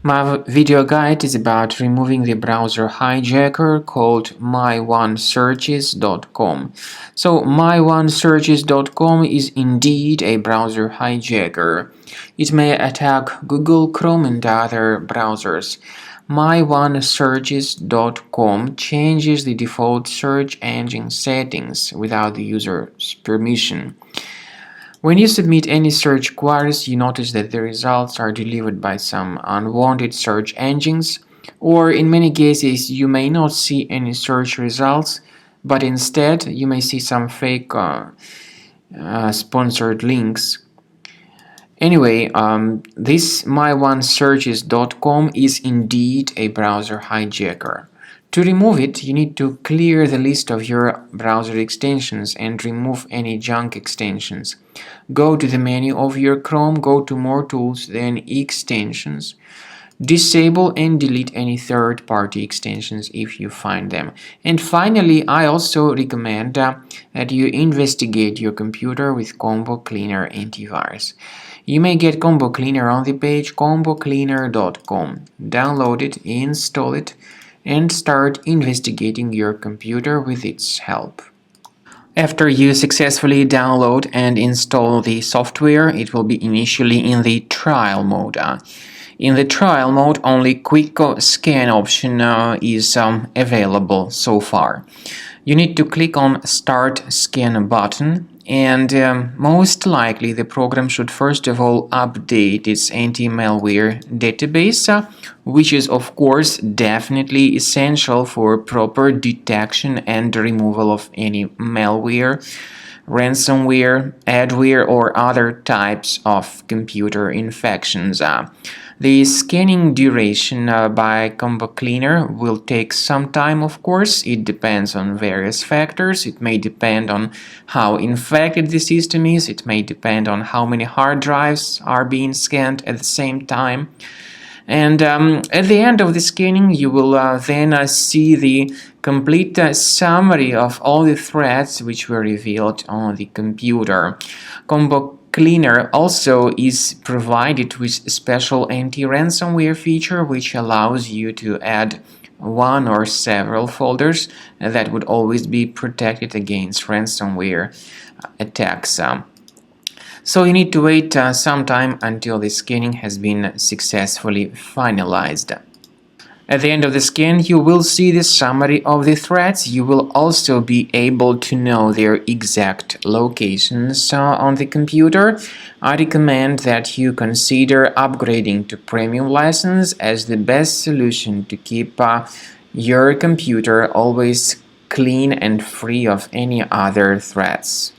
My video guide is about removing the browser hijacker called my1searches.com. So my1searches.com is indeed a browser hijacker. It may attack Google, Chrome and other browsers. My1searches.com changes the default search engine settings without the user's permission. When you submit any search queries, you notice that the results are delivered by some unwanted search engines, or in many cases you may not see any search results, but instead you may see some fake sponsored links. Anyway, this my1searches.com is indeed a browser hijacker. To remove it, you need to clear the list of your browser extensions and remove any junk extensions. Go to the menu of your Chrome, go to More Tools, then Extensions. Disable and delete any third-party extensions if you find them. And finally, I also recommend that you investigate your computer with Combo Cleaner antivirus. You may get Combo Cleaner on the page combocleaner.com. Download it, install it, and start investigating your computer with its help. After you successfully download and install the software, it will be initially in the trial mode. In the trial mode, only quick scan option is available so far. You need to click on Start Scan button, and most likely the program should first of all update its anti-malware database, which is of course definitely essential for proper detection and removal of any malware, ransomware, adware, or other types of computer infections. The scanning duration by Combo Cleaner will take some time, of course. It depends on various factors. It may depend on how infected the system is. It may depend on how many hard drives are being scanned at the same time. And at the end of the scanning, you will then see the complete summary of all the threats which were revealed on the computer. Combo Cleaner also is provided with a special anti-ransomware feature which allows you to add one or several folders that would always be protected against ransomware attacks. So you need to wait some time until the scanning has been successfully finalized. At the end of the scan, you will see the summary of the threats. You will also be able to know their exact locations on the computer. I recommend that you consider upgrading to premium license as the best solution to keep your computer always clean and free of any other threats.